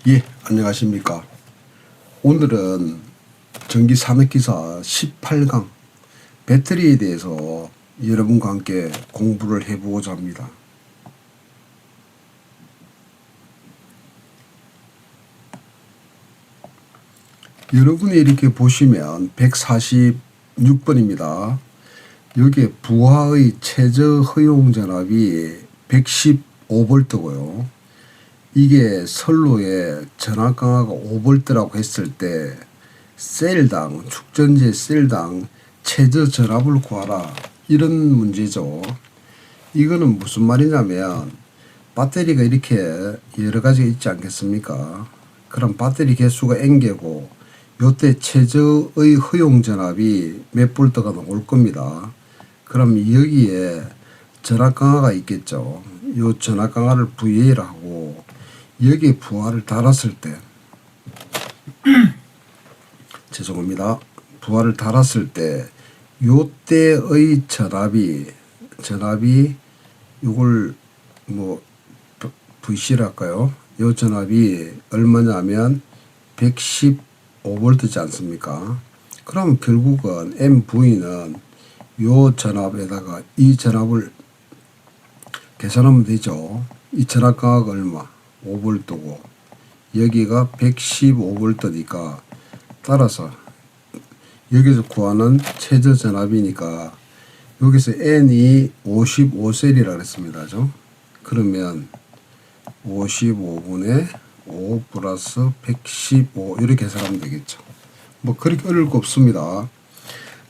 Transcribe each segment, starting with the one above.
예, 안녕하십니까. 오늘은 전기 산업기사 18강 배터리에 대해서 여러분과 함께 공부를 해보고자 합니다. 여러분이 이렇게 보시면 146번입니다. 여기에 부하의 최저 허용 전압이 115V고요. 이게 선로에 전압 강화가 5V라고 했을 때 셀당, 축전제 셀당 최저 전압을 구하라, 이런 문제죠. 이거는 무슨 말이냐면 배터리가 이렇게 여러 가지가 있지 않겠습니까? 그럼 배터리 개수가 N개고 요때 최저의 허용 전압이 몇 볼트가 나올 겁니다. 그럼 여기에 전압 강화가 있겠죠. 요 전압 강화를 VA를 하고 여기에 부하를 달았을 때 죄송합니다. 부하를 달았을 때 요때의 전압이 요걸 뭐 VC를 할까요? 요 전압이 얼마냐면 115V지 않습니까? 그럼 결국은 MV는 요 전압에다가 이 전압을 계산하면 되죠. 이 전압 강화가 얼마? 5V고 여기가 115V니까 따라서 여기서 구하는 최저 전압이니까 여기서 N이 55셀이라고 했습니다. 그러면 55분의 5 플러스 115 이렇게 계산하면 되겠죠. 뭐 그렇게 어려울 거 없습니다.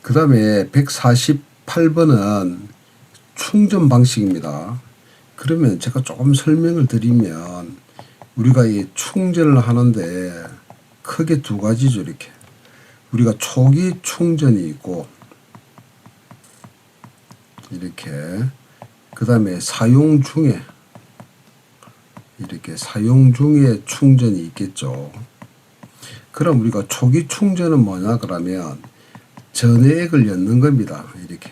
그 다음에 148번은 충전 방식입니다. 그러면 제가 조금 설명을 드리면 우리가 이 충전을 하는데 크게 두 가지죠. 이렇게 우리가 초기 충전이 있고 이렇게 그 다음에 사용 중에 이렇게 사용 중에 충전이 있겠죠. 그럼 우리가 초기 충전은 뭐냐 그러면 전해액을 엮는 겁니다. 이렇게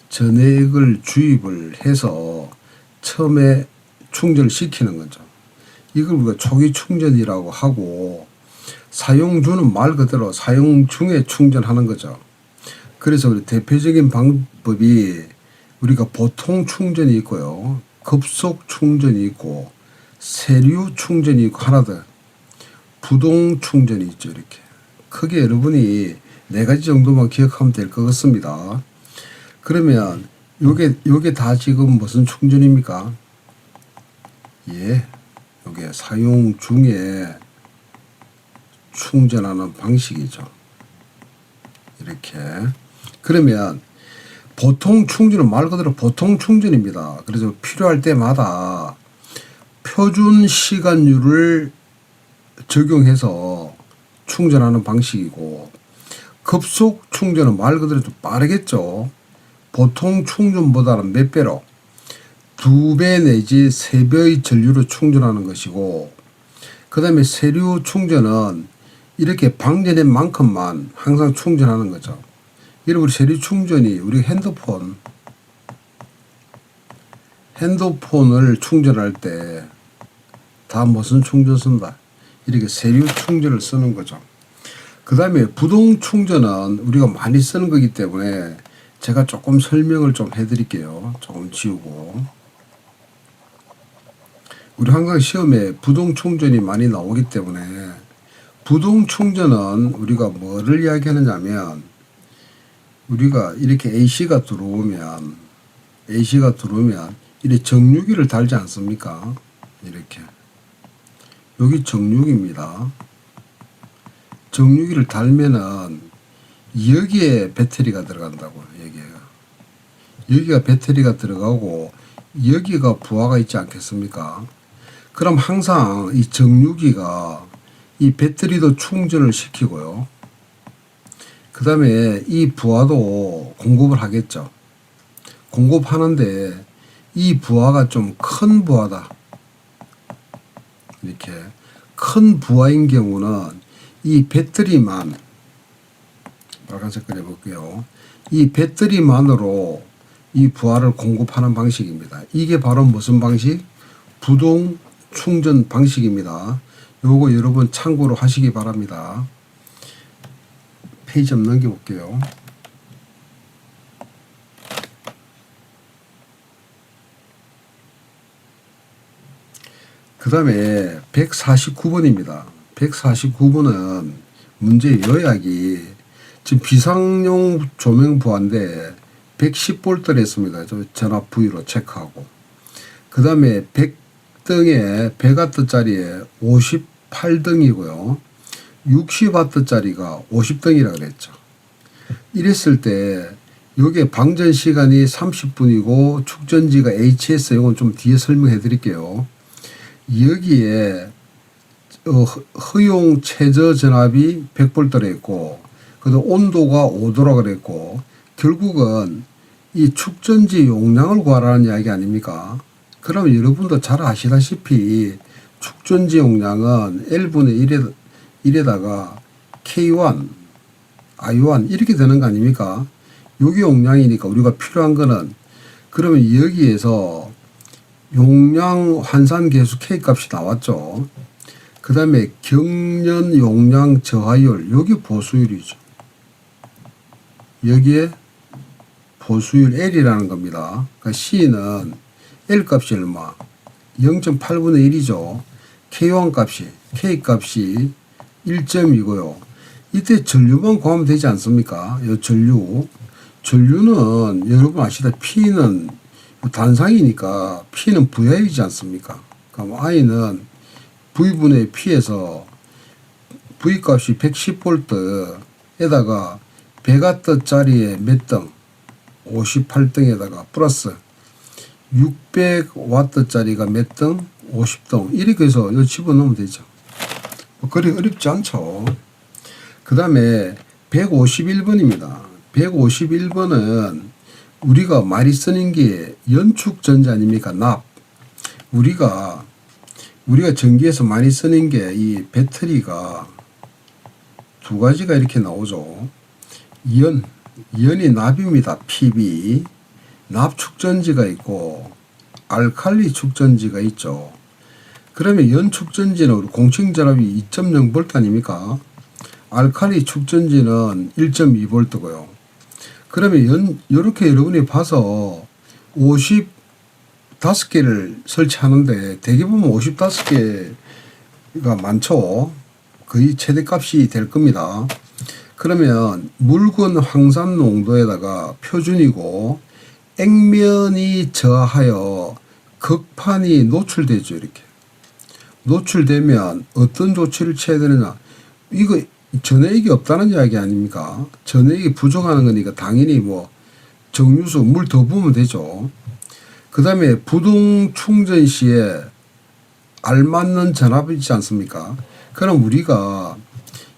전해액을 주입을 해서 처음에 충전을 시키는 거죠. 이걸 우리가 초기 충전이라고 하고 사용 중은 말 그대로 사용 중에 충전하는 거죠. 그래서 우리 대표적인 방법이 우리가 보통 충전이 있고요. 급속 충전이 있고 세류 충전이 있고 하나 더 부동 충전이 있죠. 이렇게 크게 여러분이 네 가지 정도만 기억하면 될 것 같습니다. 그러면 요게 다 지금 무슨 충전입니까? 예, 요게 사용 중에 충전하는 방식이죠. 이렇게 그러면 보통 충전은 말 그대로 보통 충전입니다. 그래서 필요할 때마다 표준 시간율을 적용해서 충전하는 방식이고 급속 충전은 말 그대로 좀 빠르겠죠. 보통 충전보다는 몇 배로 2배 내지 3배의 전류로 충전하는 것이고 그 다음에 세류 충전은 이렇게 방전된 만큼만 항상 충전하는 거죠. 이런 우리 세류 충전이 우리 핸드폰을 충전할 때 다 무슨 충전 쓴다? 이렇게 세류 충전을 쓰는 거죠. 그 다음에 부동 충전은 우리가 많이 쓰는 거기 때문에 제가 조금 설명을 좀 해드릴게요. 조금 지우고. 우리 항상 시험에 부동 충전이 많이 나오기 때문에 부동 충전은 우리가 뭐를 이야기하느냐면 우리가 이렇게 AC가 들어오면 이렇게 정유기를 달지 않습니까? 이렇게 여기 정유기입니다. 정유기를 달면은 여기에 배터리가 들어간다고요. 여기가 배터리가 들어가고 여기가 부하가 있지 않겠습니까? 그럼 항상 이 정유기가 이 배터리도 충전을 시키고요. 그 다음에 이 부하도 공급을 하겠죠. 공급하는데 이 부하가 좀 큰 부하다. 이렇게 큰 부하인 경우는 이 배터리만 빨간색 그려볼게요. 이 배터리만으로 이 부하를 공급하는 방식입니다. 이게 바로 무슨 방식? 부동 충전 방식입니다. 요거 여러분 참고로 하시기 바랍니다. 페이지 좀 넘겨볼게요. 그 다음에 149번입니다. 149번은 문제 요약이 지금 비상용 조명부하인데 110V를 했습니다. 전압 부위로 체크하고. 그 다음에 100등에 100W짜리에 58등이고요. 60W짜리가 50등이라고 그랬죠. 이랬을 때 요게 방전 시간이 30분이고 축전지가 HS, 이건 좀 뒤에 설명해 드릴게요. 여기에 허용 최저 전압이 100V를 했고, 그다음 온도가 5도라 그랬고, 결국은 이 축전지 용량을 구하라는 이야기 아닙니까? 그러면 여러분도 잘 아시다시피 축전지 용량은 L분의 1에다가 K1, I1 이렇게 되는 거 아닙니까? 요게 용량이니까 우리가 필요한 거는, 그러면 여기에서 용량 환산 계수 K 값이 나왔죠. 그 다음에 경련 용량 저하율, 여기 보수율이죠. 여기에 보수율 L이라는 겁니다. 그러니까 C는 L 값이 얼마? 0.8분의 1이죠. K1 값이, K 값이 1점이고요. 이때 전류만 구하면 되지 않습니까? 이 전류는 여러분 아시다 P는 단상이니까 P는 Vi이지 않습니까? 그럼 I는 V분의 P에서 V 값이 110V에다가 100W짜리에 몇 등? 58등에다가 플러스 600W짜리가 몇 등? 50등. 이렇게 해서 이거 집어넣으면 되죠. 그리 어렵지 않죠. 그 다음에 151번입니다. 151번은 우리가 많이 쓰는 게 연축전지 아닙니까? 납. 우리가 전기에서 많이 쓰는 게 이 배터리가 두 가지가 이렇게 나오죠. 연이 납입니다. PB. 납 축전지가 있고 알칼리 축전지가 있죠. 그러면 연 축전지는 우리 공칭 전압이 2.0V 아닙니까? 알칼리 축전지는 1.2V고요. 그러면 요렇게 여러분이 봐서 55개를 설치하는데 대개 보면 55개가 많죠. 거의 최대값이 될 겁니다. 그러면 묽은 황산 농도에다가 표준이고 액면이 저하여 극판이 노출되죠. 이렇게 노출되면 어떤 조치를 취해야 되느냐, 이거 전해액이 없다는 이야기 아닙니까? 전해액이 부족하는 거니까 당연히 뭐 정유수 물 더 부으면 되죠. 그 다음에 부동 충전 시에 알맞는 전압이 있지 않습니까? 그럼 우리가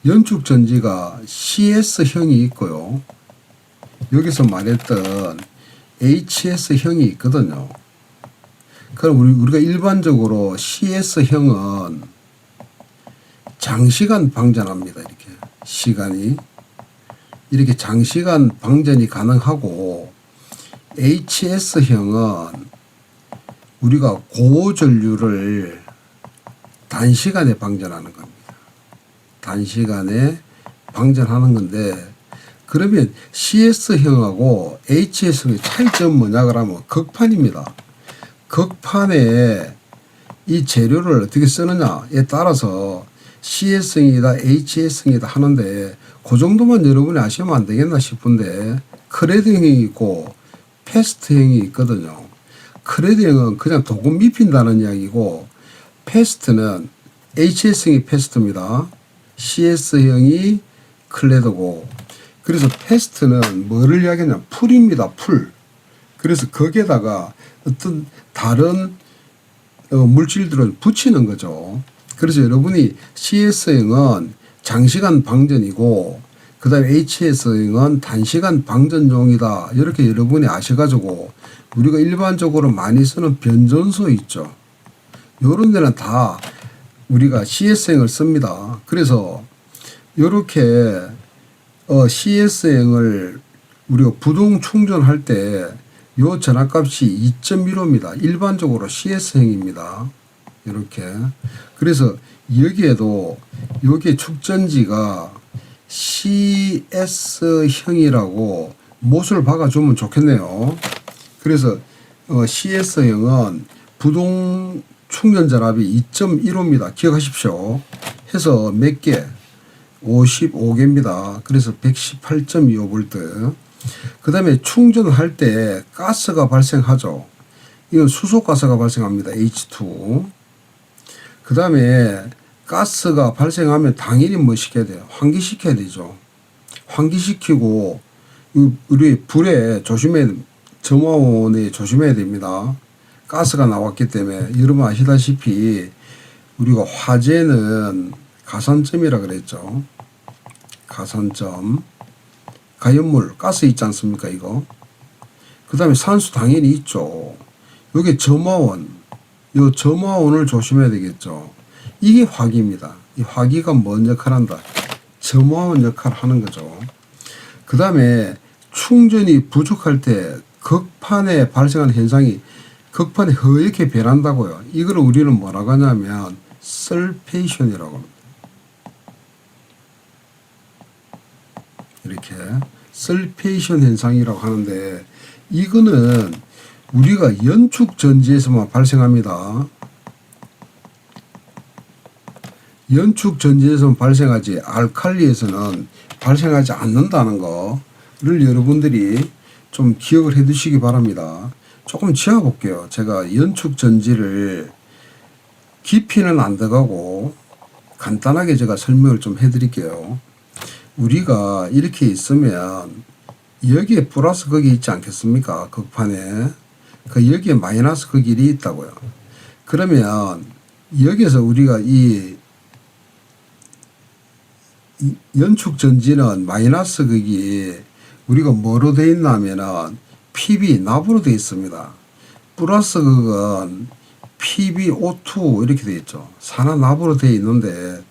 연축 전지가 CS형이 있고요. 여기서 말했던 HS형이 있거든요. 그럼 우리가 일반적으로 CS형은 장시간 방전합니다. 이렇게 시간이 이렇게 장시간 방전이 가능하고, HS형은 우리가 고전류를 단시간에 방전하는 겁니다. 단시간에 방전하는 건데, 그러면 CS형하고 HS형의 차이점은 뭐냐 그러면 극판입니다. 극판에 이 재료를 어떻게 쓰느냐에 따라서 CS형이다 HS형이다 하는데, 그 정도만 여러분이 아시면 안 되겠나 싶은데, 크레드형이 있고 패스트형이 있거든요. 크레드형은 그냥 도금 입힌다는 이야기고, 패스트는 HS형이 패스트입니다. CS형이 클레드고, 그래서 패스트는 뭐를 이야기하냐, 풀입니다. 풀. 그래서 거기에다가 어떤 다른 물질들을 붙이는 거죠. 그래서 여러분이 CS형은 장시간 방전이고, 그 다음에 HS형은 단시간 방전용이다. 이렇게 여러분이 아셔가지고, 우리가 일반적으로 많이 쓰는 변전소 있죠. 요런 데는 다 우리가 CS형을 씁니다. 그래서 요렇게 CS형을 우리가 부동 충전할 때 요 전압값이 2.15입니다. 일반적으로 CS형입니다. 이렇게. 그래서 여기에도 여기에 축전지가 CS형이라고 못을 박아주면 좋겠네요. 그래서 CS형은 부동 충전 전압이 2.15입니다. 기억하십시오. 해서 몇 개? 55개입니다. 그래서 118.25V. 그 다음에 충전할 때 가스가 발생하죠. 이건 수소가스가 발생합니다. H2. 그 다음에 가스가 발생하면 당연히 뭐 시켜야 돼요? 환기시켜야 되죠. 환기시키고 우리 불에 점화원에 조심해야 됩니다. 가스가 나왔기 때문에 여러분 아시다시피 우리가 화재는 가산점이라 그랬죠. 가산점. 가연물 가스 있지 않습니까 이거. 그 다음에 산소 당연히 있죠. 여기 점화원. 이 점화원을 조심해야 되겠죠. 이게 화기입니다. 이 화기가 뭔 역할을 한다? 점화원 역할을 하는 거죠. 그 다음에 충전이 부족할 때 극판에 발생하는 현상이 극판이 허옇게 변한다고요. 이걸 우리는 뭐라고 하냐면 설페이션이라고 합니다. 이렇게 설페이션 현상이라고 하는데 이거는 우리가 연축 전지에서만 발생합니다. 연축 전지에서만 발생하지 알칼리에서는 발생하지 않는다는 거를 여러분들이 좀 기억을 해 두시기 바랍니다. 조금 지워 볼게요. 제가 연축 전지를 깊이는 안 들어가고 간단하게 제가 설명을 좀 해 드릴게요. 우리가 이렇게 있으면 여기에 플러스 극이 있지 않겠습니까? 극판에. 그 여기에 마이너스 극이 있다고요. 그러면 여기서 우리가 이 연축 전지는 마이너스 극이 우리가 뭐로 되어 있나 하면은 PB 납으로 되어 있습니다. 플러스 극은 PbO2 이렇게 되어 있죠. 산화납으로 되어 있는데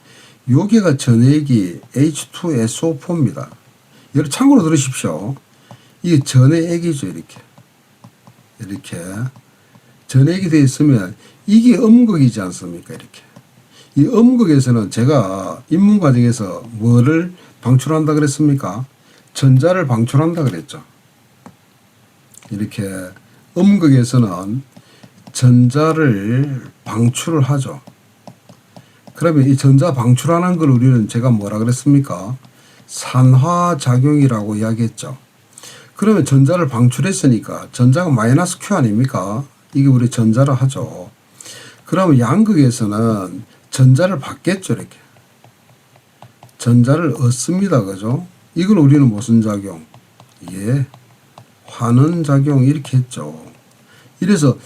여기가 전해액이 H2SO4입니다. 여러분 참고로 들으십시오. 이게 전해액이죠. 이렇게 전해액이 되어 있으면 이게 음극이지 않습니까? 이렇게. 이 음극에서는 제가 입문과정에서 뭐를 방출한다 그랬습니까? 전자를 방출한다 그랬죠. 이렇게 음극에서는 전자를 방출을 하죠. 그러면 이 전자 방출하는 걸 우리는 제가 뭐라 그랬습니까? 산화작용이라고 이야기했죠. 그러면 전자를 방출했으니까 전자가 마이너스 Q 아닙니까? 이게 우리 전자를 하죠. 그러면 양극에서는 전자를 받겠죠. 이렇게. 전자를 얻습니다. 그죠? 이걸 우리는 무슨 작용? 예. 환원작용 이렇게 했죠. 이래서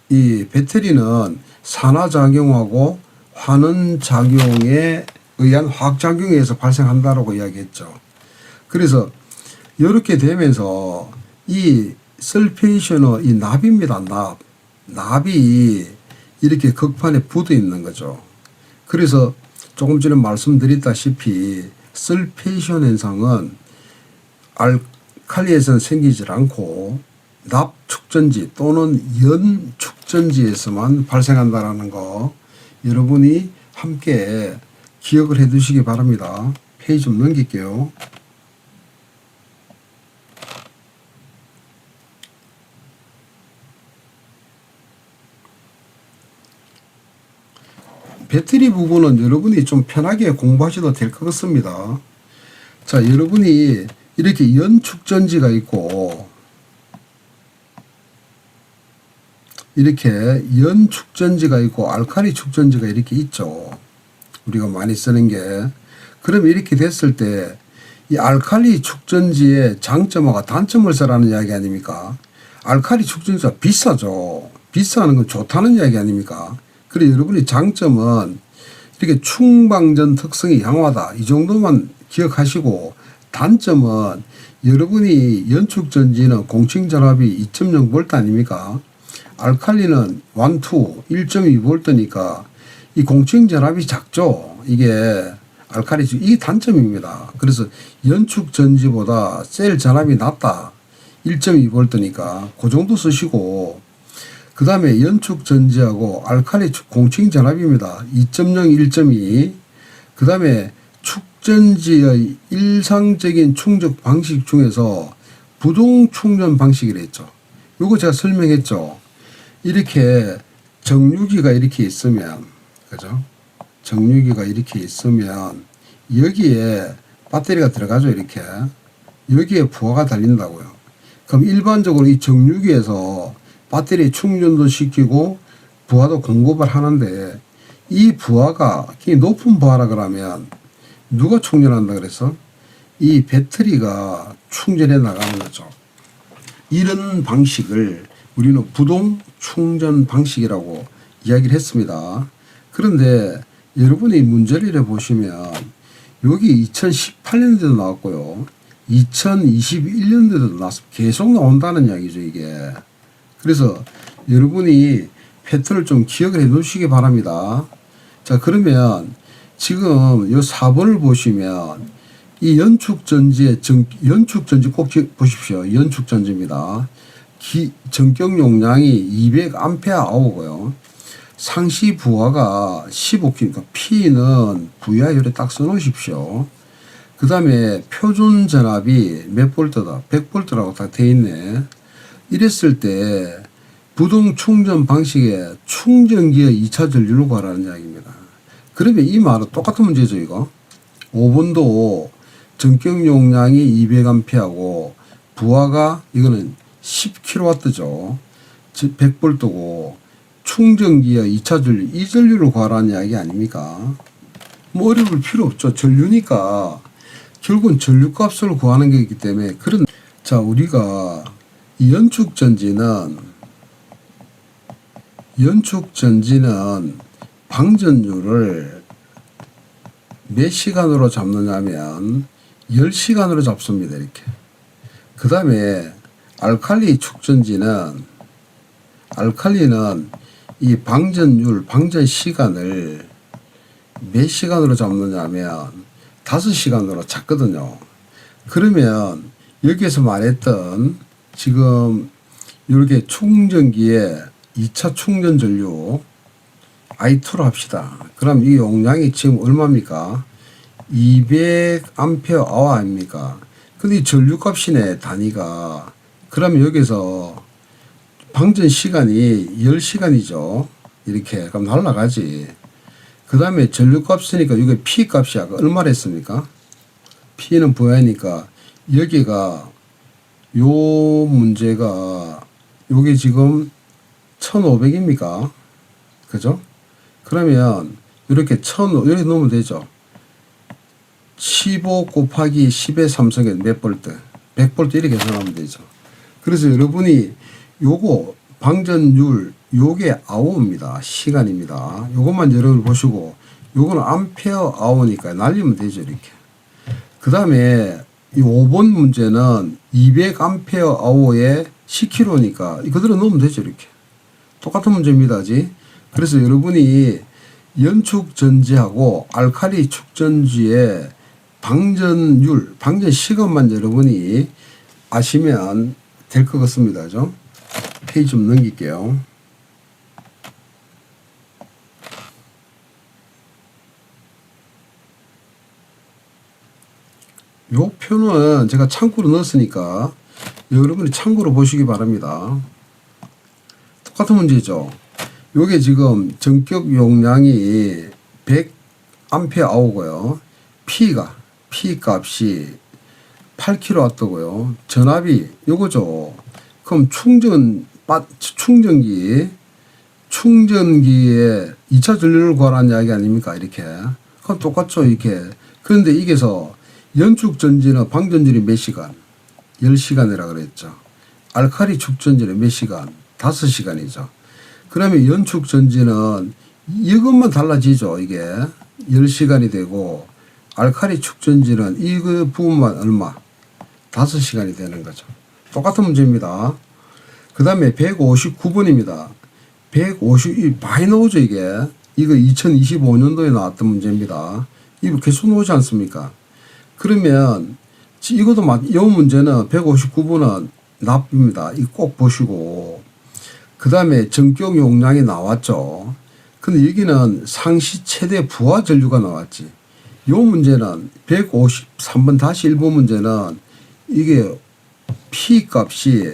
이 배터리는 산화작용하고 환원작용에 의한 화학작용에 의해서 발생한다라고 이야기했죠. 그래서 이렇게 되면서 이 설페이션의 이 납입니다. 납이 이렇게 극판에 붙어 있는 거죠. 그래서 조금 전에 말씀드렸다시피 설페이션 현상은 알칼리에서는 생기질 않고 납 축전지 또는 연 축전지에서만 발생한다라는 거 여러분이 함께 기억을 해 두시기 바랍니다. 페이지 좀 넘길게요. 배터리 부분은 여러분이 좀 편하게 공부하셔도 될 것 같습니다. 자, 여러분이 이렇게 연축전지가 있고 이렇게 연축전지가 있고 알칼리 축전지가 이렇게 있죠. 우리가 많이 쓰는 게. 그럼 이렇게 됐을 때 이 알칼리 축전지의 장점과 단점을 쓰라는 이야기 아닙니까? 알칼리 축전지가 비싸죠. 비싸는 건 좋다는 이야기 아닙니까? 그래 여러분의 장점은 이렇게 충방전 특성이 양호하다. 이 정도만 기억하시고 단점은 여러분이 연축전지는 공칭전압이 2.0V 아닙니까? 알칼리는 1, 2, 1.2V니까 이 공칭전압이 작죠. 이게 알칼리 이게 단점입니다. 그래서 연축전지보다 셀 전압이 낮다. 1.2V니까 그 정도 쓰시고 그 다음에 연축 전지하고 알칼리 공칭 전압입니다. 2.0, 1.2. 그 다음에 축전지의 일상적인 충전 방식 중에서 부동 충전 방식이라 했죠. 요거 제가 설명했죠. 이렇게 정유기가 이렇게 있으면, 그죠? 정유기가 이렇게 있으면 여기에 배터리가 들어가죠. 이렇게. 여기에 부하가 달린다고요. 그럼 일반적으로 이 정유기에서 배터리 충전도 시키고 부하도 공급을 하는데 이 부하가 굉장히 높은 부하라 그러면 누가 충전한다 그래서 이 배터리가 충전해 나가는 거죠. 이런 방식을 우리는 부동 충전 방식이라고 이야기를 했습니다. 그런데 여러분이 문제를 해 보시면 여기 2018년도에도 나왔고요. 2021년도에도 나와서 계속 나온다는 이야기죠, 이게. 그래서 여러분이 패턴을 좀 기억을 해 놓으시기 바랍니다. 자, 그러면 지금 이 4번을 보시면 이 연축전지의 연축전지 꼭 보십시오. 연축전지입니다. 전격 용량이 200A/h고요. 상시 부하가 15kg, P는 VI를 딱 써놓으십시오. 그 다음에 표준 전압이 몇 볼트다? 100볼트라고 다 돼 있네. 이랬을 때 부동 충전 방식의 충전기의 2차 전류를 구하라는 이야기입니다. 그러면 이 말은 똑같은 문제죠, 이거. 5번도 전격 용량이 200A하고 부하가 이거는 10kW죠. 즉 100볼트고 충전기의 2차 전류, 이 전류를 구하라는 이야기 아닙니까? 뭐 어려울 필요 없죠. 전류니까 결국은 전류값을 구하는 거기 때문에. 그런, 자, 우리가 이 연축전지는 방전율을 몇 시간으로 잡느냐면 10시간으로 잡습니다. 이렇게. 그 다음에 알칼리는 이 방전 시간을 몇 시간으로 잡느냐면 5시간으로 잡거든요. 그러면 여기에서 말했던 지금 이렇게 충전기에 2차 충전 전류 I2로 합시다. 그럼 이 용량이 지금 얼마입니까? 200A 아닙니까? 근데 이 전류값이네, 단위가. 그러면 여기서 방전 시간이 10시간이죠. 이렇게. 그럼 날라가지. 그 다음에 전류값 쓰니까 이게 P 값이 아까 얼마를 했습니까? P는 부하니까 여기가 요 문제가 요게 지금 1500입니까? 그죠? 그러면 이렇게 이렇게 넣으면 되죠. 15 곱하기 10의 3승에 몇 볼트? 100볼트 이렇게 계산하면 되죠. 그래서 여러분이 요거 방전율 요게 아워입니다. 시간입니다. 요것만 여러분 보시고 요거는 암페어 아워니까 날리면 되죠. 이렇게. 그 다음에 이 5번 문제는 200A 아워에 10kg니까 그대로 넣으면 되죠. 이렇게. 똑같은 문제입니다. 그래서 여러분이 연축전지하고 알칼리 축전지의 방전율, 방전 시간만 여러분이 아시면 될 것 같습니다. 페이지 좀 넘길게요. 요 표는 제가 참고로 넣었으니까 여러분이 참고로 보시기 바랍니다. 똑같은 문제죠. 요게 지금 전격 용량이 100A/h고요. P 값이 8kW고요. 전압이 요거죠. 그럼 충전기에 2차 전류를 구하라는 이야기 아닙니까? 이렇게. 그럼 똑같죠. 이렇게. 그런데 이게서 연축전지는 방전율이 몇 시간? 10시간이라 그랬죠. 알칼리 축전지는 몇 시간? 5시간이죠. 그러면 연축전지는 이것만 달라지죠. 이게 10시간이 되고 알칼리 축전지는 이거 부분만 얼마? 5시간이 되는 거죠. 똑같은 문제입니다. 그 다음에 159번입니다. 150, 많이 나오죠, 이게. 이거 2025년도에 나왔던 문제입니다. 이거 계속 나오지 않습니까? 그러면, 이 문제는 159번은 납입니다. 이거 꼭 보시고. 그 다음에 전격 용량이 나왔죠. 근데 여기는 상시 최대 부하 전류가 나왔지. 요 문제는 153번 다시 1번 문제는 이게 P 값이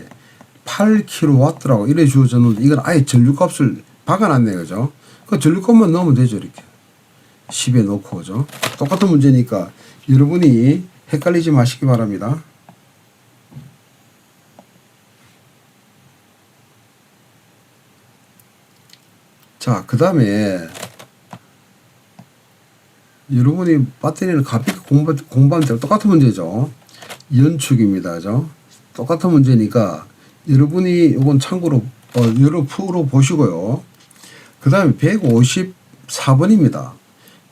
8kW라고 이래 주어졌는데 이건 아예 전류값을 박아놨네, 그죠? 그 전류값만 넣으면 되죠, 이렇게. 10에 넣고, 그죠? 똑같은 문제니까 여러분이 헷갈리지 마시기 바랍니다. 자, 그 다음에 여러분이 배터리를 가볍게 공부한 대로 똑같은 문제죠. 연축입니다. 그죠? 똑같은 문제니까 여러분이 이건 참고로 여러 프로 보시고요. 그 다음에 154번입니다.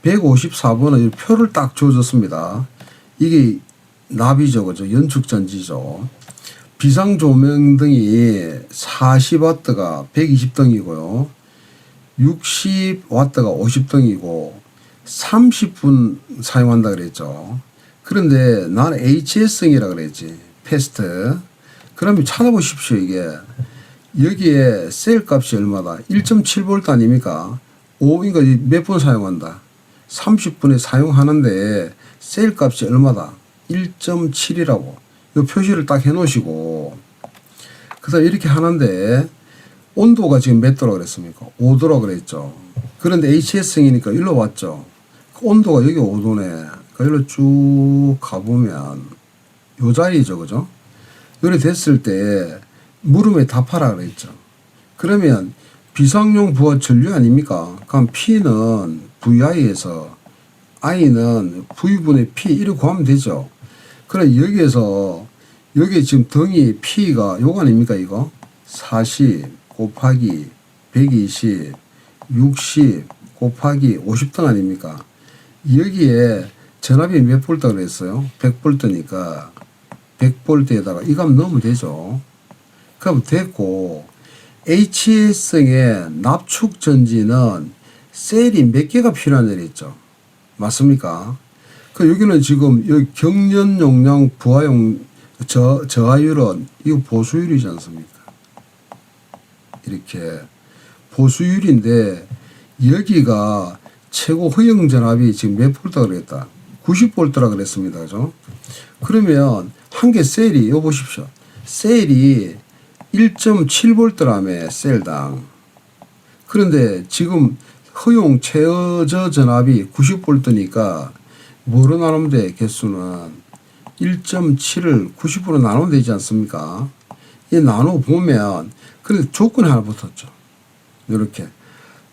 154번은 표를 딱 줘줬습니다. 이게 나비죠. 그죠? 연축전지죠. 비상조명등이 40W가 120등이고요. 60W가 50등이고 30분 사용한다 그랬죠. 그런데 나는 HS성이라 그랬지. 패스트. 그러면 찾아보십시오. 이게 여기에 셀 값이 얼마다? 1.7V 아닙니까? 5인가 몇 분 사용한다? 30분에 사용하는데 셀 값이 얼마다? 1.7이라고 이 표시를 딱 해 놓으시고 그래서 이렇게 하는데 온도가 지금 몇 도라 그랬습니까? 5도라 그랬죠. 그런데 HS성이니까 일로 왔죠. 그 온도가 여기 5도네. 여기로 쭉 가보면 요 자리죠. 그죠? 요래 됐을 때 물음에 답하라 그랬죠. 그러면 비상용 부하 전류 아닙니까? 그럼 P는 VI에서 I는 V분의 P 이렇게 구하면 되죠. 그럼 여기에서 여기 지금 등이 P가 요거 아닙니까? 이거 40 곱하기 120 60 곱하기 50등 아닙니까? 여기에 전압이 몇 볼트 그랬어요? 100볼트니까 100볼트에다가 이 값 넣으면 되죠. 그럼 됐고 HS성의 납축 전지는 셀이 몇 개가 필요한 일 있죠. 맞습니까? 그 여기는 지금 여기 경련 용량 부하용 저하율은 이거 보수율이지 않습니까? 이렇게 보수율인데 여기가 최고 허용 전압이 지금 몇 볼트라 그랬다? 90볼트라 그랬습니다. 그죠? 그러면 한 개 셀이 이거 보십시오. 셀이 1.7볼트라며 셀당. 그런데 지금 허용 최저 전압이 90볼트니까 뭐로 나누면 돼? 개수는 1.7을 90으로 나누면 되지 않습니까? 이 나눠 보면 그런데 조건이 하나 붙었죠. 이렇게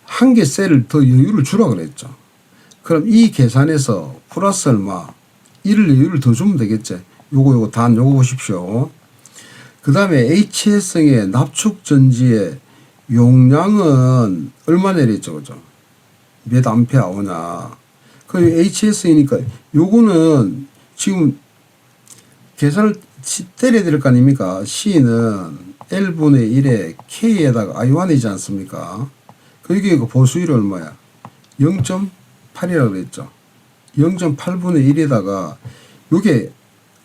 한 개 셀을 더 여유를 주라 그랬죠. 그럼 이 계산에서 플러스 얼마? 1을 여유를 더 주면 되겠지. 요거 단 요거 보십시오. 그 다음에 HS성의 납축 전지의 용량은 얼마 내렸죠, 그죠? 몇 암페어 오냐. 그 HS이니까 요거는 지금 계산을 때려야 될 거 아닙니까? C는 L분의 1에 K에다가 I1이지 않습니까? 여기 보수율이 얼마야? 0.8이라고 그랬죠. 0.8분의 1에다가 요게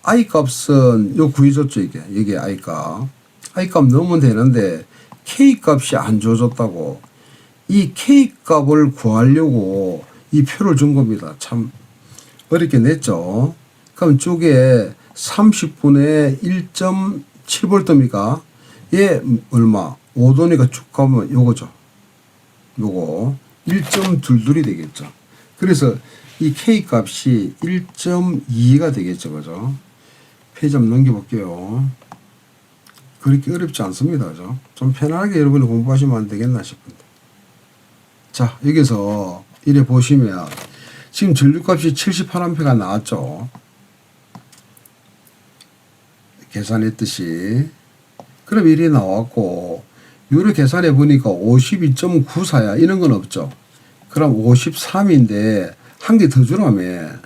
I 값은 요 구해줬죠, 이게 I 값. I 값 넣으면 되는데 K 값이 안 줘줬다고. 이 K 값을 구하려고 이 표를 준 겁니다. 참 어렵게 냈죠. 그럼 쪽에 30분의 1.7V입니까? 얘 얼마? 5도니까 쭉 가면 요거죠. 요거 1.22이 되겠죠. 그래서 이 K 값이 1.2가 되겠죠. 그죠? 페이지 한번 넘겨볼게요. 그렇게 어렵지 않습니다. 그죠? 좀 편안하게 여러분이 공부하시면 안 되겠나 싶은데. 자, 여기서 이래 보시면 지금 전류값이 78A가 나왔죠. 계산했듯이. 그럼 이래 나왔고 요를 계산해 보니까 52.94야. 이런 건 없죠. 그럼 53인데 한 개 더 주라며.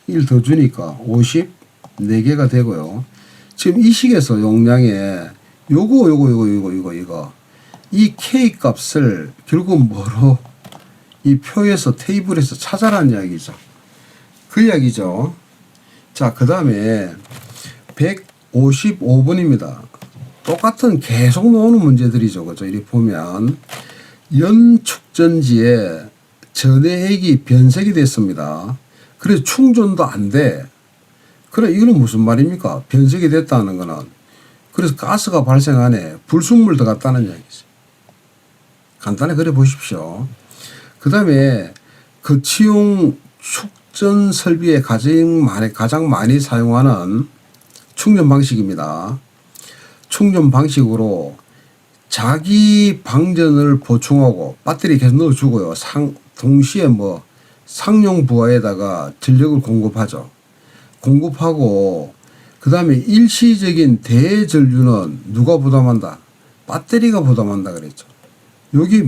1 더 주니까 54개가 되고요. 지금 이 식에서 용량에 요거 이 K 값을 결국 뭐로 이 표에서 테이블에서 찾아라는 이야기죠. 그 이야기죠. 자, 그 다음에 155번입니다. 똑같은 계속 나오는 문제들이죠. 그죠? 이렇게 보면 연축전지에 전해액이 변색이 됐습니다. 그래서 충전도 안 돼. 그래, 이거는 무슨 말입니까? 변색이 됐다는 거는. 그래서 가스가 발생하네. 불순물 들어갔다는 이야기죠. 간단히 그래 보십시오. 그 다음에 거치용 축전 설비에 가장 많이 사용하는 충전 방식입니다. 충전 방식으로 자기 방전을 보충하고 배터리 계속 넣어주고요. 동시에 상용 부하에다가 전력을 공급하죠. 공급하고 그 다음에 일시적인 대전류는 누가 부담한다? 배터리가 부담한다 그랬죠. 여기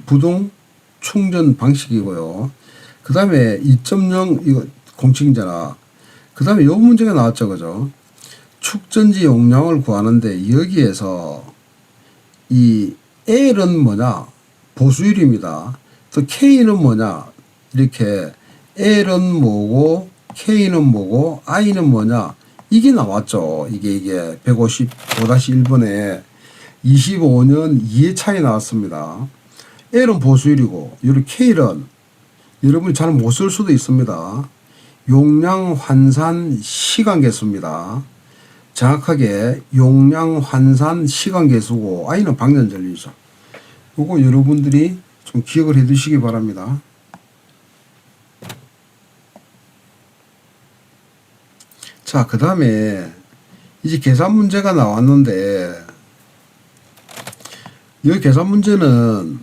부동 충전 방식이고요. 그 다음에 2.0 이거 공칭전화. 그 다음에 요 문제가 나왔죠. 그죠? 축전지 용량을 구하는데 여기에서 이 L은 뭐냐? 보수율입니다. 또 K는 뭐냐? 이렇게 L은 뭐고 K는 뭐고 I는 뭐냐? 이게 나왔죠. 이게 155-1번에 25년 2회 차이 나왔습니다. L은 보수율이고 여기 K는 여러분이 잘 못 쓸 수도 있습니다. 용량 환산 시간 개수입니다. 정확하게 용량 환산 시간 개수고 I는 방전 전류죠. 요거 여러분들이 좀 기억을 해 두시기 바랍니다. 자, 그 다음에 이제 계산 문제가 나왔는데 이 계산 문제는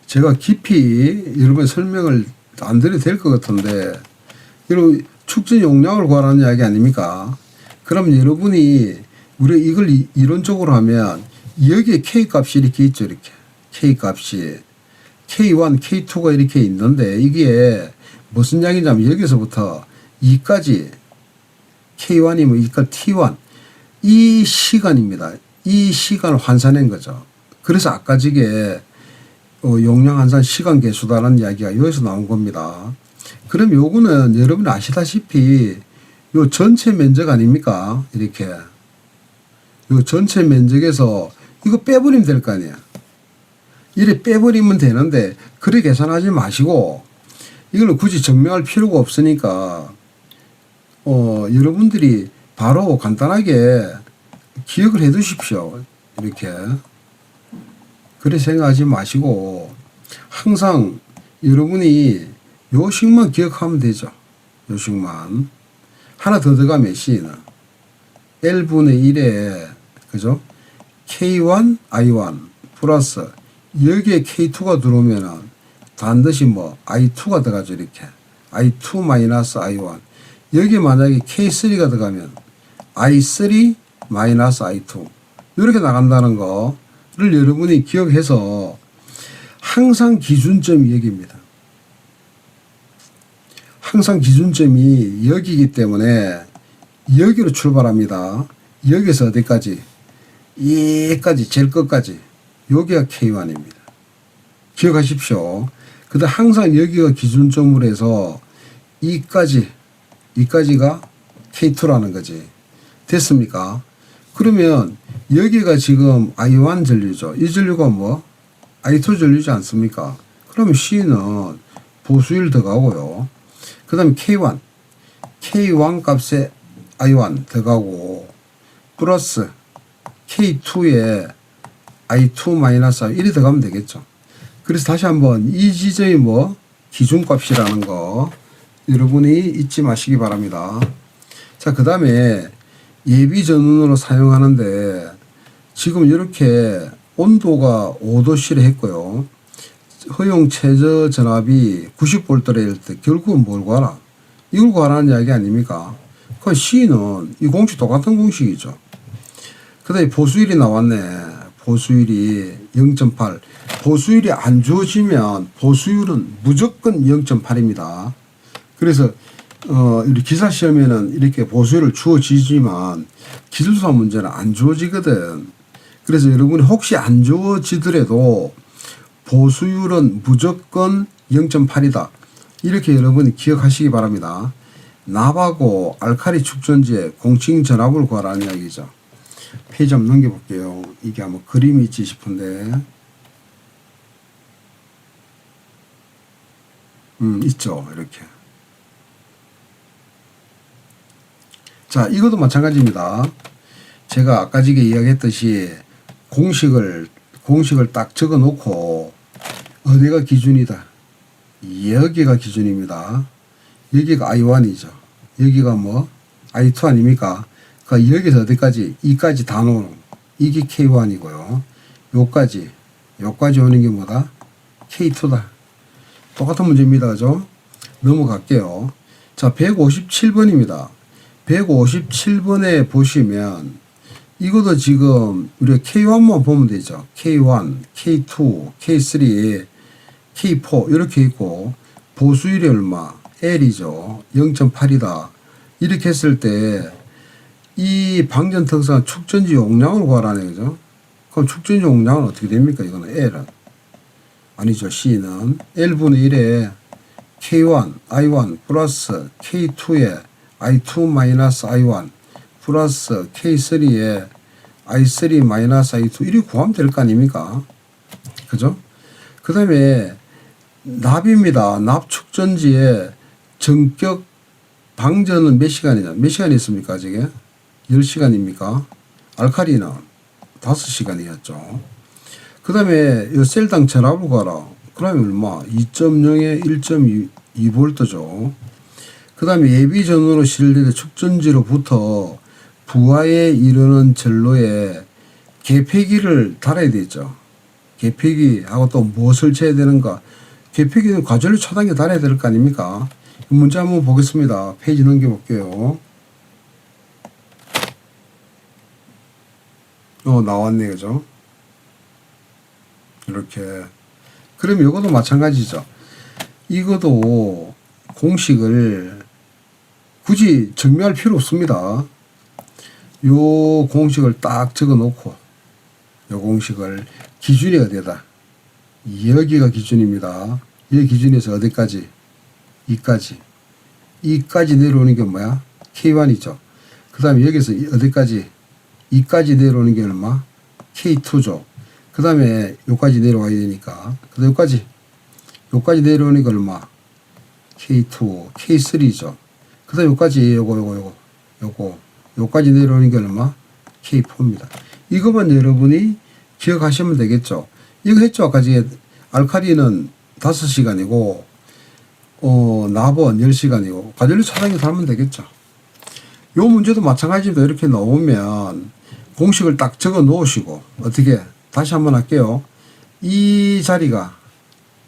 제가 깊이 여러분 설명을 안 드려도 될 것 같은데 여러분 축전 용량을 구하라는 이야기 아닙니까? 그럼 여러분이 우리 이걸 이론적으로 하면 여기에 K 값이 이렇게 있죠. 이렇게 K 값이 K1, K2가 이렇게 있는데 이게 무슨 이야기냐면 여기서부터 2까지 K1이면 2까지 T1 이 시간입니다. 이 시간을 환산한 거죠. 그래서 아까 저게 용량 환산 시간 개수다라는 이야기가 여기서 나온 겁니다. 그럼 요거는 여러분이 아시다시피 요 전체 면적 아닙니까? 이렇게 요 전체 면적에서 이거 빼버리면 될 거 아니야. 이래 빼버리면 되는데 그래 계산하지 마시고 이거는 굳이 증명할 필요가 없으니까 여러분들이 바로 간단하게 기억을 해 두십시오. 이렇게 그래 생각하지 마시고 항상 여러분이 요식만 기억하면 되죠. 요식만 하나 더 들어가면 C는 L분의 1에 그죠? K1 I1 플러스 여기에 K2가 들어오면은 반드시 I2가 들어가죠. 이렇게 I2 마이너스 I1 여기 만약에 K3가 들어가면 I3 마이너스 I2 이렇게 나간다는 거를 여러분이 기억해서 항상 기준점이 여기입니다. 항상 기준점이 여기이기 때문에 여기로 출발합니다. 여기서 어디까지? 여기까지 제일 끝까지 여기가 K1입니다. 기억하십시오. 그다음 항상 여기가 기준점으로 해서 이까지가 K2라는 거지. 됐습니까? 그러면 여기가 지금 I1 전류죠. 이 전류가 I2 전류지 않습니까? 그러면 C는 보수율 들어가고요. 그 다음에 K1 값에 I1 들어가고 플러스 K2에 I2 마이너스 I1이 들어가면 되겠죠. 그래서 다시 한번 이 지점이 기준값이라는 거 여러분이 잊지 마시기 바랍니다. 자, 그 다음에 예비 전원으로 사용하는데 지금 이렇게 온도가 5도씨를 했고요. 허용 최저 전압이 90V일 때 결국은 뭘 구하라? 이걸 구하라는 이야기 아닙니까? 그 C는 이 공식 똑같은 공식이죠. 그 다음에 보수율이 나왔네. 보수율이 0.8. 보수율이 안 주어지면 보수율은 무조건 0.8입니다. 그래서 우리 기사 시험에는 이렇게 보수율을 주어지지만 기술사 문제는 안 주어지거든. 그래서 여러분이 혹시 안 주어지더라도 보수율은 무조건 0.8이다. 이렇게 여러분이 기억하시기 바랍니다. 납하고 알칼리 축전지에 공칭 전압을 구하라는 이야기죠. 페이지 한번 넘겨볼게요. 이게 아마 그림이 있지 싶은데 있죠. 이렇게. 자, 이것도 마찬가지입니다. 제가 아까 전에 이야기했듯이 공식을 딱 적어 놓고 어디가 기준이다. 여기가 기준입니다. 여기가 I1이죠. 여기가 뭐 I2 아닙니까? 그러니까 여기서 어디까지? 이까지 다 놓는 이게 K1이고요. 요까지 오는 게 뭐다? K2다. 똑같은 문제입니다. 그죠? 넘어갈게요. 자, 157번입니다. 157번에 보시면 이것도 지금 우리가 K1만 보면 되죠. K1, K2, K3, K4 이렇게 있고 보수율이 얼마? L이죠. 0.8이다. 이렇게 했을 때 이 방전 특성은 축전지 용량을 구하라는 거죠. 그럼 축전지 용량은 어떻게 됩니까? 이거는 L은 아니죠. C는 L분의 1에 K1, I1 플러스 K2에 I2 마이너스 I1 플러스 K3에 I3 마이너스 I2 이렇게 구하면 될 거 아닙니까? 그죠? 그 다음에 납입니다. 납 축전지의 전격 방전은 몇 시간이냐? 몇 시간 있습니까? 저게? 10시간입니까? 알칼리는 5시간이었죠. 그 다음에 이 셀당 전압을 구하라. 그러면 얼마? 2.0에 1.2V죠. 그 다음에 예비 전후로 실리는 축전지로부터 부하에 이르는 전로에 개폐기를 달아야 되죠. 개폐기하고 또 무엇을 쳐야 되는가? 개폐기는 과전류 차단기 달아야 될 거 아닙니까? 문제 한번 보겠습니다. 페이지 넘겨볼게요. 나왔네, 그죠? 이렇게. 그럼 이것도 마찬가지죠. 이것도 공식을 굳이 정리할 필요 없습니다. 요 공식을 딱 적어 놓고 요 공식을 기준이 어디다? 여기가 기준입니다. 이 기준에서 어디까지? 이까지 내려오는 게 뭐야? K1이죠. 그 다음에 여기서 어디까지? 이까지 내려오는 게 얼마? K2죠. 그 다음에 요까지 내려와야 되니까. 그 다음에 요까지 내려오는 게 얼마? K2, K3죠. 그 다음에 요까지 요까지 내려오는 게 얼마? K4입니다. 이것만 여러분이 기억하시면 되겠죠. 이거 했죠. 아까 전에 알칼리는 5시간이고 납은 10시간이고 과전류 차단기 달면 되겠죠. 요 문제도 마찬가지입니다. 이렇게 나오면 공식을 딱 적어 놓으시고 어떻게 다시 한번 할게요. 이 자리가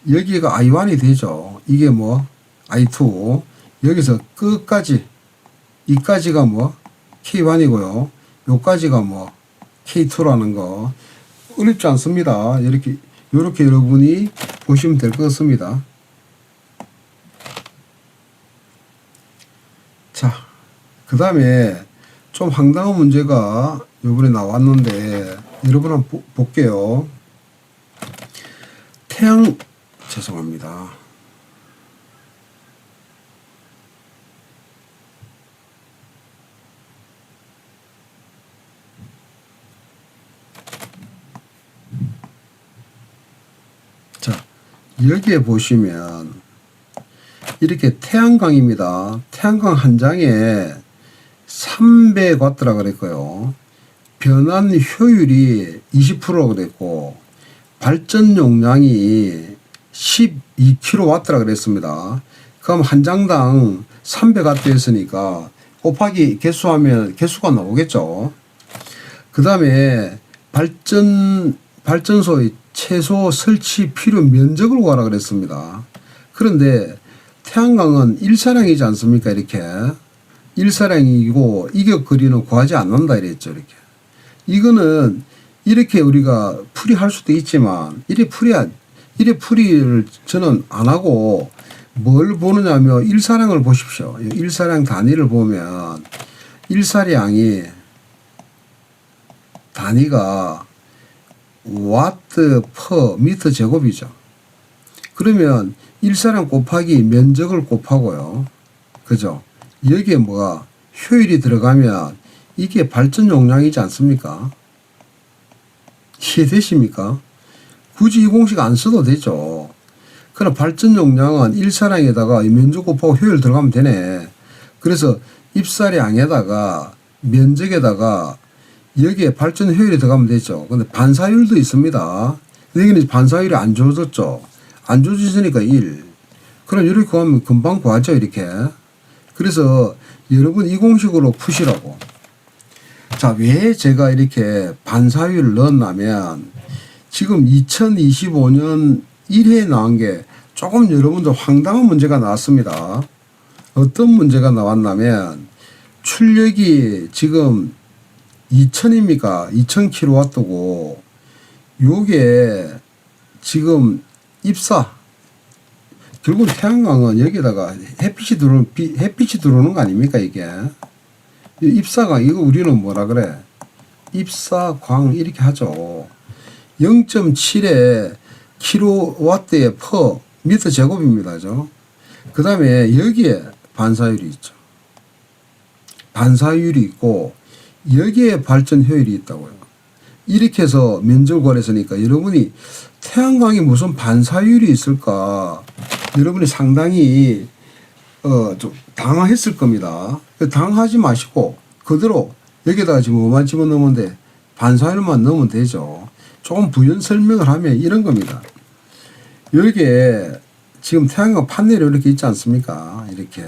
여기가 I1이 되죠. 이게 뭐 I2 여기서 끝까지 이까지가 뭐 K1이고요. 요까지가 뭐 K2라는 거 어렵지 않습니다. 이렇게 여러분이 보시면 될 것 같습니다. 자, 그 다음에 좀 황당한 문제가 요번에 나왔는데 여러분 한번 볼게요. 죄송합니다. 자, 여기에 보시면 이렇게 태양광입니다. 태양광 한 장에 300W라 그랬고요. 변환 효율이 20%라 그랬고 발전 용량이 12kW라 그랬습니다. 그럼 한 장당 300W였으니까 곱하기 개수하면 개수가 나오겠죠. 그 다음에 발전소의 최소 설치 필요 면적을 구하라 그랬습니다. 그런데 태양광은 일사량이지 않습니까? 이렇게 일사량이고 이격거리는 구하지 않는다 이랬죠. 이렇게 이거는 이렇게 우리가 풀이할 수도 있지만 이래 풀이를 저는 안 하고 뭘 보느냐면 일사량을 보십시오. 일사량 단위를 보면 일사량이 단위가 와트 퍼 미터 제곱이죠. 그러면 일사량 곱하기 면적을 곱하고요. 그죠? 여기에 뭐가 효율이 들어가면 이게 발전 용량이지 않습니까? 이해되십니까? 굳이 이 공식 안 써도 되죠. 그럼 발전 용량은 일사량에다가 면적 곱하고 효율 들어가면 되네. 그래서 입사량에다가 면적에다가 여기에 발전 효율이 들어가면 되죠. 근데 반사율도 있습니다. 여기는 반사율이 안 주어졌죠. 안 주어졌으니까 1. 그럼 이렇게 구하면 금방 구하죠, 이렇게. 그래서 여러분 이 공식으로 푸시라고. 자, 왜 제가 이렇게 반사율을 넣었냐면 지금 2025년 1회에 나온 게 조금 여러분들 황당한 문제가 나왔습니다. 어떤 문제가 나왔냐면 출력이 지금 2000입니까? 2000kW고 요게 지금 입사 결국 태양광은 여기다가 햇빛이 들어오는 거 아닙니까 이게? 입사광 이거 우리는 뭐라 그래? 입사광 이렇게 하죠. 0.7에 킬로와트에 퍼 미터 제곱입니다. 그 다음에 여기에 반사율이 있죠. 반사율이 있고 여기에 발전 효율이 있다고요. 이렇게 해서 면적을 구하랬으니까 여러분이 태양광이 무슨 반사율이 있을까 여러분이 상당히 좀 당황했을 겁니다. 당황하지 마시고 그대로 여기다가 지금 뭐만 집어넣으면 돼? 반사율만 넣으면 되죠. 조금 부연 설명을 하면 이런 겁니다. 여기에 지금 태양광 판넬이 이렇게 있지 않습니까? 이렇게.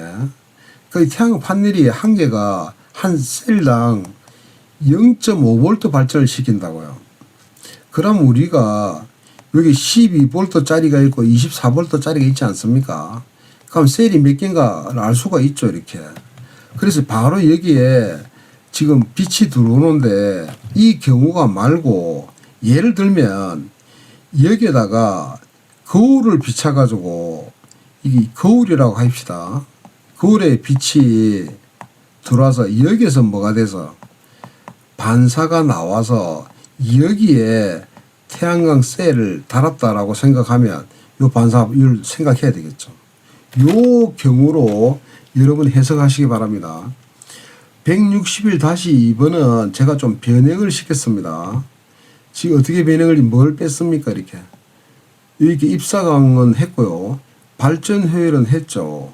그 태양광 판넬이 한 개가 한 셀당 0.5V 발전을 시킨다고요. 그럼 우리가 여기 12V짜리가 있고 24V짜리가 있지 않습니까? 그럼 셀이 몇 개인가를 알 수가 있죠, 이렇게. 그래서 바로 여기에 지금 빛이 들어오는데 이 경우가 말고 예를 들면 여기에다가 거울을 비춰가지고 이게 거울이라고 합시다. 거울에 빛이 들어와서 여기에서 뭐가 돼서 반사가 나와서 여기에 태양광 셀을 달았다라고 생각하면 요 반사율 생각해야 되겠죠. 요 경우로 여러분 해석하시기 바랍니다. 161-2번은 제가 좀 변형을 시켰습니다. 지금 어떻게 변형을 뭘 뺐습니까? 이렇게 입사광은 했고요. 발전 효율은 했죠.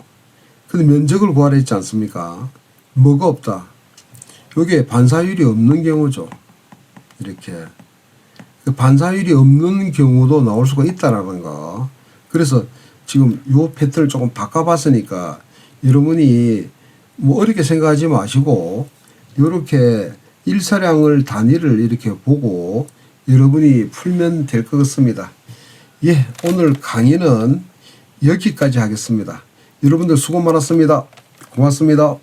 근데 면적을 구하라 했지 않습니까? 뭐가 없다. 여기에 반사율이 없는 경우죠. 이렇게. 반사율이 없는 경우도 나올 수가 있다라는 거. 그래서 지금 요 패턴을 조금 바꿔봤으니까 여러분이 뭐 어렵게 생각하지 마시고 요렇게 일사량을 단위를 이렇게 보고 여러분이 풀면 될 것 같습니다. 예, 오늘 강의는 여기까지 하겠습니다. 여러분들 수고 많았습니다. 고맙습니다.